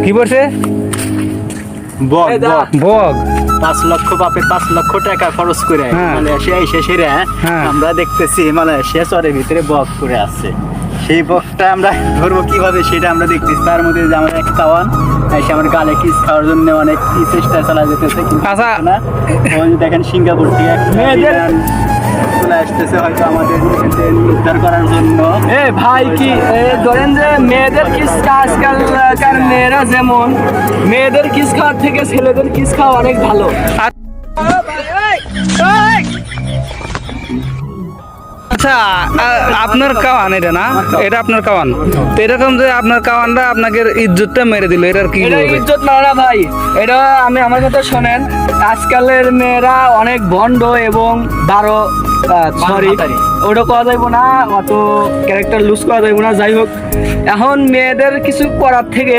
কি বলছে? বক বক 5 লক্ষ বাপের 5 লক্ষ টাকা খরচ করে হ্যাঁ। মালয়েশিয়া এসে সেরে হ্যাঁ। আমরা দেখতেছি মালয়েশিয়া চরের ভিতরে বক করে আছে। সেই বকটা আমরা ধরবো কিভাবে সেটা আমরা দেখতেছি। তার মধ্যে যে আমার এক কাওয়ান এসে আমার গালে কিস খাওয়ার জন্য অনেক চেষ্টা চালা যেতেছে, কিন্তু আচ্ছা। না। ওই যে দেখেন সিঙ্গাপুর থেকে এক মেয়েদের- বিমান চলে আসতেছে হয়তো আমাদের উদ্ধার করার জন্য। ভাই কি ধরেন যে মেয়েদের কিস আজকালকার মেয়েরা যেমন মেয়েদের কিস খাওয়ার থেকে ছেলেদের কিস খাওয়া অনেক ভালো। আচ্ছা, আপনার কাওয়ান এটা না? এটা আপনার কাওয়ান। তো এরকম যে আপনার কাওয়ানরা আপনাকে ইজ্জতটা মেরে দিল, এটার কি এটা হবে? ইজ্জত না না ভাই, এটা আমি আমার কথা শোনেন। আজকালের মেয়েরা অনেক ভণ্ড এবং সরি ওটা করা যাইব না, অত ক্যারেক্টার লুজ করা যাইব না। যাই হোক, এখন মেয়েদের কিছু করার থেকে